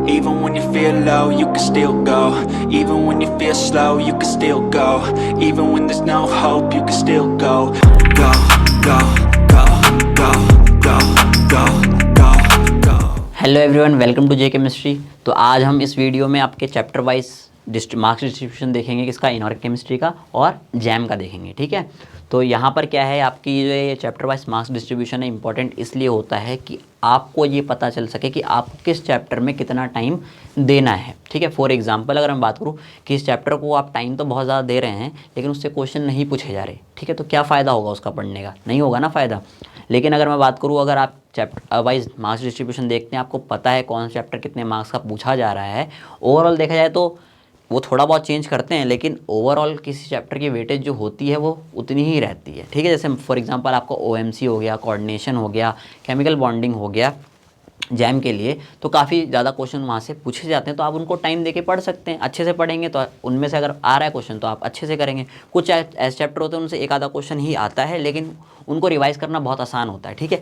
Even when you feel low, you can still go. Even when you feel slow, you can still go. Even when there's no hope, you can still go. Go, go, go, go, go, go, go, go. Hello everyone, welcome to J chemistry. तो आज हम इस video में आपके chapter wise marks distribution देखेंगे, किसका, inorganic chemistry का और जैम का देखेंगे। ठीक है, तो यहाँ पर क्या है, आपकी जो ये चैप्टर वाइज मार्क्स डिस्ट्रीब्यूशन है, इंपॉर्टेंट इसलिए होता है कि आपको ये पता चल सके कि आपको किस चैप्टर में कितना टाइम देना है। ठीक है, फॉर एग्जांपल अगर मैं बात करूँ कि इस चैप्टर को आप टाइम तो बहुत ज़्यादा दे रहे हैं लेकिन उससे क्वेश्चन नहीं पूछे जा रहे, ठीक है, तो क्या फ़ायदा होगा उसका पढ़ने का? नहीं होगा ना फ़ायदा। लेकिन अगर मैं बात करूँ, अगर आप चैप्टर वाइज मार्क्स डिस्ट्रीब्यूशन देखते हैं, आपको पता है कौन सा चैप्टर कितने मार्क्स का पूछा जा रहा है, ओवरऑल देखा जाए तो वो थोड़ा बहुत चेंज करते हैं लेकिन ओवरऑल किसी चैप्टर की वेटेज जो होती है वो उतनी ही रहती है। ठीक है, जैसे फॉर एग्जांपल आपको ओएमसी हो गया, कोऑर्डिनेशन हो गया, केमिकल बॉन्डिंग हो गया जैम के लिए, तो काफ़ी ज़्यादा क्वेश्चन वहाँ से पूछे जाते हैं, तो आप उनको टाइम देके पढ़ सकते हैं। अच्छे से पढ़ेंगे तो उनमें से अगर आ रहा है क्वेश्चन तो आप अच्छे से करेंगे। कुछ ऐसे चैप्टर होते हैं उनसे एक आधा क्वेश्चन ही आता है लेकिन उनको रिवाइज करना बहुत आसान होता है। ठीक है,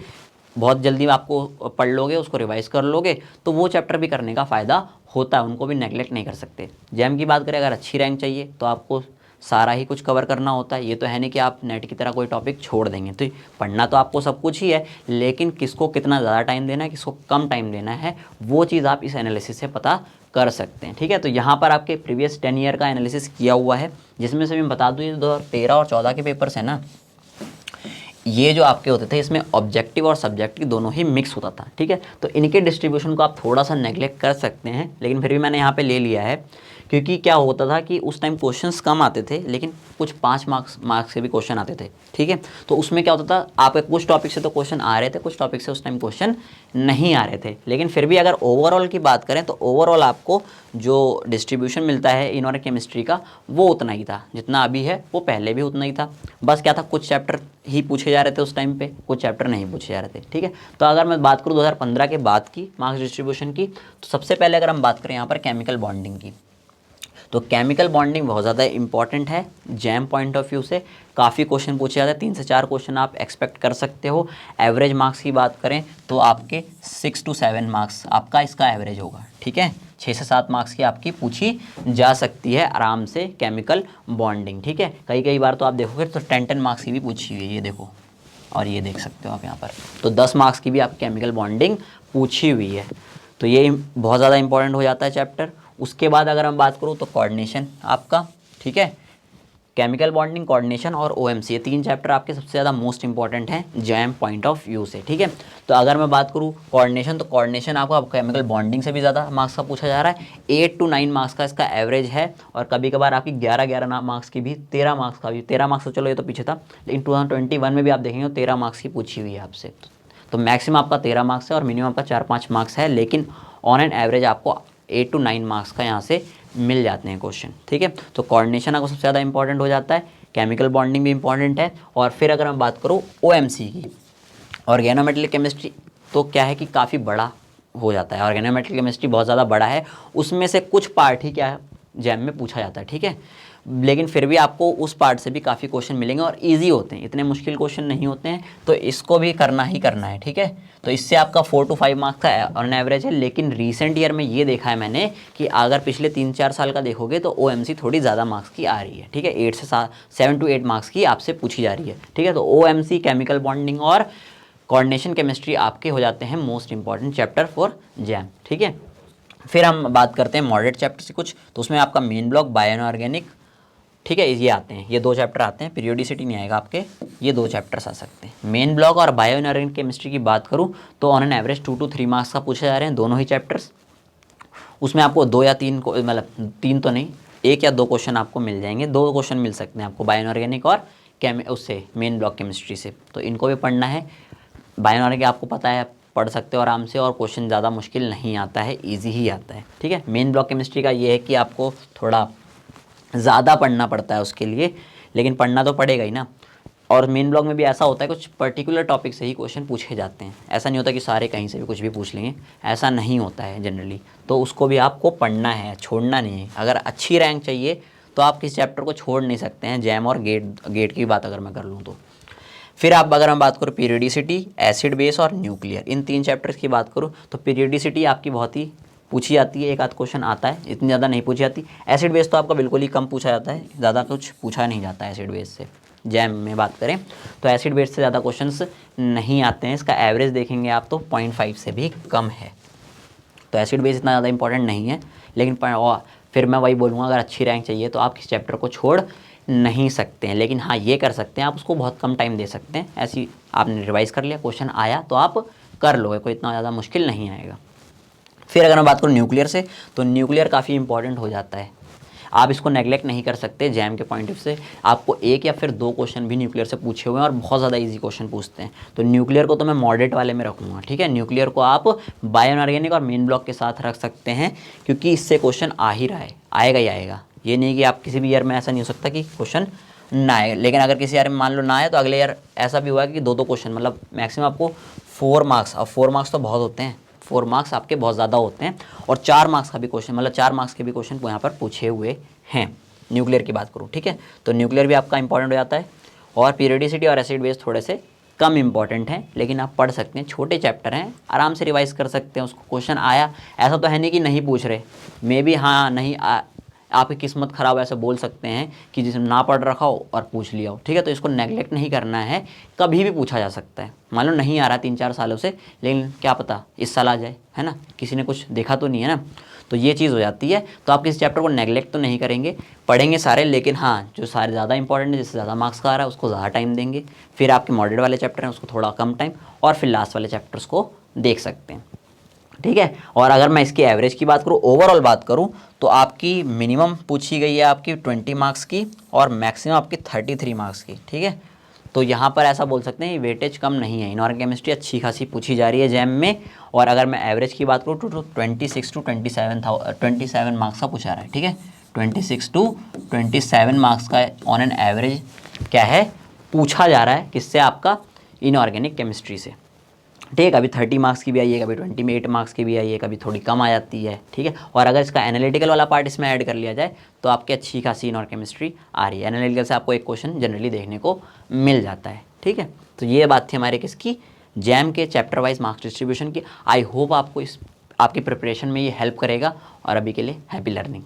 बहुत जल्दी आपको पढ़ लोगे, उसको रिवाइज कर लोगे तो वो चैप्टर भी करने का फ़ायदा होता है, उनको भी नेगलेक्ट नहीं कर सकते। जैम की बात करें, अगर अच्छी रैंक चाहिए तो आपको सारा ही कुछ कवर करना होता है। ये तो है नहीं कि आप नेट की तरह कोई टॉपिक छोड़ देंगे, तो पढ़ना तो आपको सब कुछ ही है लेकिन किसको कितना ज़्यादा टाइम देना है, किसको कम टाइम देना है, वो चीज़ आप इस एनालिसिस से पता कर सकते हैं। ठीक है, तो यहाँ पर आपके प्रीवियस 10 ईयर का एनालिसिस किया हुआ है, जिसमें से मैं बता दूँ ये 2013 और 14 के पेपर्स हैं ना, ये जो आपके होते थे इसमें ऑब्जेक्टिव और सब्जेक्टिव दोनों ही मिक्स होता था। ठीक है, तो इनके डिस्ट्रीब्यूशन को आप थोड़ा सा नेगलेक्ट कर सकते हैं लेकिन फिर भी मैंने यहाँ पे ले लिया है क्योंकि क्या होता था कि उस टाइम क्वेश्चंस कम आते थे लेकिन कुछ 5 मार्क्स के भी क्वेश्चन आते थे। ठीक है, तो उसमें क्या होता था, आपके कुछ टॉपिक से तो क्वेश्चन आ रहे थे, कुछ टॉपिक से उस टाइम क्वेश्चन नहीं आ रहे थे, लेकिन फिर भी अगर ओवरऑल की बात करें तो ओवरऑल आपको जो डिस्ट्रीब्यूशन मिलता है इनऑर्गेनिक केमिस्ट्री का वो उतना ही था, जितना अभी है वो पहले भी उतना ही था। बस क्या था, कुछ चैप्टर ही पूछे जा रहे थे उस टाइम पे, कुछ चैप्टर नहीं पूछे जा रहे थे। ठीक है, तो अगर मैं बात करूँ 2015 के बाद की मार्क्स डिस्ट्रीब्यूशन की, तो सबसे पहले अगर हम बात करें यहाँ पर केमिकल बॉन्डिंग की, तो केमिकल बॉन्डिंग बहुत ज़्यादा इंपॉर्टेंट है जैम पॉइंट ऑफ व्यू से। काफ़ी क्वेश्चन पूछे जाते हैं, 3 से 4 क्वेश्चन आप एक्सपेक्ट कर सकते हो। एवरेज मार्क्स की बात करें तो आपके 6 to 7 मार्क्स आपका इसका एवरेज होगा। ठीक है, 6 से 7 मार्क्स की आपकी पूछी जा सकती है आराम से केमिकल बॉन्डिंग। ठीक है, कई बार तो आप देखोगे तो 10 मार्क्स की भी पूछी हुई है, ये देखो, और ये देख सकते हो आप यहाँ पर, तो 10 मार्क्स की भी आप केमिकल बॉन्डिंग पूछी हुई है, तो ये बहुत ज़्यादा इंपॉर्टेंट हो जाता है चैप्टर। उसके बाद अगर हम बात करूँ तो कोऑर्डिनेशन आपका, ठीक है, केमिकल बॉन्डिंग, कोऑर्डिनेशन और ओएमसी, ये 3 चैप्टर आपके सबसे ज़्यादा मोस्ट इंपॉर्टेंट हैं जैम पॉइंट ऑफ व्यू से। ठीक है, तो अगर मैं बात करूँ कोऑर्डिनेशन, तो कोऑर्डिनेशन आपका केमिकल बॉन्डिंग से भी ज़्यादा मार्क्स का पूछा जा रहा है, 8 to 9 मार्क्स का इसका एवरेज है, और कभी कभार आपकी 11 मार्क्स की भी, 13 मार्क्स का भी, 13 मार्क्स तो चलो ये तो पीछे था, लेकिन 2021 में भी आप देखेंगे 13 मार्क्स की पूछी हुई है आपसे, तो मैक्सिमम आपका 13 मार्क्स है और मिनिमम आपका 4-5 मार्क्स है, लेकिन ऑन एन एवरेज आपको 8 to 9 मार्क्स का यहाँ से मिल जाते हैं क्वेश्चन। ठीक है, तो कोऑर्डिनेशन आपको सबसे ज़्यादा इंपॉर्टेंट हो जाता है, केमिकल बॉन्डिंग भी इंपॉर्टेंट है, और फिर अगर हम बात करूँ ओएमसी की, ऑर्गेनोमेटेरियल केमिस्ट्री, तो क्या है कि काफ़ी बड़ा हो जाता है, ऑर्गेनोमेटेरियल केमिस्ट्री बहुत ज़्यादा बड़ा है, उसमें से कुछ पार्ट ही क्या है जैम में पूछा जाता है। ठीक है, लेकिन फिर भी आपको उस पार्ट से भी काफ़ी क्वेश्चन मिलेंगे और इजी होते हैं, इतने मुश्किल क्वेश्चन नहीं होते हैं, तो इसको भी करना ही करना है। ठीक है, तो इससे आपका 4 to 5 मार्क्स का ऑन एवरेज है, लेकिन रीसेंट ईयर में ये देखा है मैंने कि अगर पिछले 3-4 साल का देखोगे तो ओएमसी थोड़ी ज़्यादा मार्क्स की आ रही है। ठीक है, 7 to 8 मार्क्स की आपसे पूछी जा रही है। ठीक है, तो ओएमसी, केमिकल बॉन्डिंग और कोऑर्डिनेशन केमिस्ट्री आपके हो जाते हैं most important chapter for jam. ठीक है, फिर हम बात करते हैं मॉडरेट चैप्टर से कुछ, तो उसमें आपका मेन ब्लॉक, बायो इनऑर्गेनिक, ठीक है, ये आते हैं, ये 2 चैप्टर आते हैं, पीरियोडिसिटी नहीं आएगा आपके, ये 2 चैप्टर्स आ सकते हैं। मेन ब्लॉक और बायो इनऑर्गेनिक केमिस्ट्री की बात करूँ तो on an average 2 to 3 marks का पूछे जा रहे हैं दोनों ही चैप्टर्स। उसमें आपको 2 या 3, मतलब 3 तो नहीं, 1 या 2 क्वेश्चन आपको मिल जाएंगे, 2 क्वेश्चन मिल सकते हैं आपको बायो इनऑर्गेनिक और उससे मेन ब्लॉक केमिस्ट्री से, तो इनको भी पढ़ना है। बायो इनऑर्गेनिक आपको पता है पढ़ सकते हो आराम से, और क्वेश्चन ज़्यादा मुश्किल नहीं आता है, ईजी ही आता है। ठीक है, मेन ब्लॉक केमिस्ट्री का ये है कि आपको थोड़ा ज़्यादा पढ़ना पड़ता है उसके लिए, लेकिन पढ़ना तो पड़ेगा ही ना। और मेन ब्लॉक में भी ऐसा होता है कुछ पर्टिकुलर टॉपिक से ही क्वेश्चन पूछे जाते हैं, ऐसा नहीं होता कि सारे कहीं से भी कुछ भी पूछ लेंगे, ऐसा नहीं होता है जनरली, तो उसको भी आपको पढ़ना है, छोड़ना नहीं है। अगर अच्छी रैंक चाहिए तो आप किस चैप्टर को छोड़ नहीं सकते हैं, जैम और गेट की बात अगर मैं कर लूँ तो। फिर आप अगर हम बात करूँ पीरियोडिसिटी, एसिड बेस और न्यूक्लियर, इन 3 चैप्टर्स की बात करूँ तो पीरियोडिसिटी आपकी बहुत ही पूछी जाती है, एक आध क्वेश्चन आता है, इतनी ज़्यादा नहीं पूछी जाती। एसिड बेस तो आपका बिल्कुल ही कम पूछा जाता है, ज़्यादा कुछ पूछा नहीं जाता है एसिड बेस से। जैम में बात करें तो एसिड बेस से ज़्यादा क्वेश्चंस नहीं आते हैं, इसका एवरेज देखेंगे आप तो 0.5 से भी कम है। तो एसिड बेस इतना ज़्यादा इंपॉर्टेंट नहीं है, लेकिन फिर मैं वही बोलूँगा, अगर अच्छी रैंक चाहिए तो आप किस चैप्टर को छोड़ नहीं सकते हैं, लेकिन हाँ ये कर सकते हैं आप उसको बहुत कम टाइम दे सकते हैं। ऐसी आपने रिवाइज़ कर लिया, क्वेश्चन आया तो आप कर लोगे, कोई इतना ज़्यादा मुश्किल नहीं आएगा। फिर अगर मैं बात करूँ न्यूक्लियर से, तो न्यूक्लियर काफ़ी इंपॉर्टेंट हो जाता है, आप इसको नेगलेक्ट नहीं कर सकते। जैम के पॉइंट ऑफ से आपको एक या फिर 2 क्वेश्चन भी न्यूक्लियर से पूछे हुए हैं और बहुत ज़्यादा इजी क्वेश्चन पूछते हैं, तो न्यूक्लियर को तो मैं मॉडरेट वाले में रखूँगा, ठीक है। न्यूक्लियर को आप बायो इनऑर्गेनिक और मेन ब्लॉक के साथ रख सकते हैं, क्योंकि इससे क्वेश्चन आ ही रहा है, आएगा ही आएगा। ये नहीं कि आप किसी भी ईयर में ऐसा नहीं हो सकता कि क्वेश्चन ना आए, लेकिन अगर किसी ईयर में मान लो ना आए तो अगले ईयर ऐसा भी हुआ कि 2-2 क्वेश्चन, मतलब मैक्सिमम आपको 4 मार्क्स, अब 4 मार्क्स तो बहुत होते हैं, 4 मार्क्स आपके बहुत ज़्यादा होते हैं, और 4 मार्क्स का भी क्वेश्चन, मतलब 4 मार्क्स के भी क्वेश्चन यहाँ पर पूछे हुए हैं। न्यूक्लियर की बात करूँ, ठीक है, तो न्यूक्लियर भी आपका इंपॉर्टेंट हो जाता है। और पीरियोडिसिटी और एसिड बेस थोड़े से कम इंपॉर्टेंट हैं, लेकिन आप पढ़ सकते हैं, छोटे चैप्टर हैं, आराम से रिवाइज कर सकते हैं उसको। क्वेश्चन आया, ऐसा तो है नहीं कि नहीं पूछ रहे, मे बी हाँ नहीं आपकी किस्मत ख़राब, ऐसे बोल सकते हैं कि जिसने ना पढ़ रखा हो और पूछ लिया हो, ठीक है। तो इसको नेगलेक्ट नहीं करना है, कभी भी पूछा जा सकता है। मान लो नहीं आ रहा 3-4 सालों से, लेकिन क्या पता इस साल आ जाए, है ना, किसी ने कुछ देखा तो नहीं है ना, तो ये चीज़ हो जाती है। तो आप किसी चैप्टर को नेगलेक्ट तो नहीं करेंगे, पढ़ेंगे सारे, लेकिन हाँ जो सारे ज़्यादा इंपॉर्टेंट है, जिससे ज़्यादा मार्क्स का आ रहा है उसको ज़्यादा टाइम देंगे, फिर आपके मॉडरेट वाले चैप्टर हैं उसको थोड़ा कम टाइम, और फिर लास्ट वाले चैप्टर्स को देख सकते हैं, ठीक है। और अगर मैं इसकी एवरेज की बात करूँ, ओवरऑल बात करूँ, तो आपकी मिनिमम पूछी गई है आपकी 20 मार्क्स की और मैक्सिमम आपकी 33 मार्क्स की, ठीक है। तो यहाँ पर ऐसा बोल सकते हैं वेटेज कम नहीं है, इनऑर्गेनिक केमिस्ट्री अच्छी खासी पूछी जा रही है जैम में। और अगर मैं एवरेज की बात करूँ तो 26 to 27 मार्क्स का पूछा रहा है, ठीक है। 26 to 27 मार्क्स का ऑन एन एवरेज क्या है पूछा जा रहा है, किससे, आपका इनऑर्गेनिक केमिस्ट्री से, ठीक है। कभी 30 मार्क्स की भी आई है, कभी 28 मार्क्स की भी आई है, कभी थोड़ी कम आ जाती है, ठीक है। और अगर इसका एनालिटिकल वाला पार्ट इसमें ऐड कर लिया जाए तो आपकी अच्छी खासी इनऑर्गेनिक केमिस्ट्री आ रही है। एनालिटिकल से आपको एक क्वेश्चन जनरली देखने को मिल जाता है, ठीक है। तो ये बात थी हमारे किसकी, जैम के चैप्टर वाइज मार्क्स डिस्ट्रीब्यूशन की। आई होप आपको आपकी प्रिपरेशन में ये हेल्प करेगा, और अभी के लिए हैप्पी लर्निंग।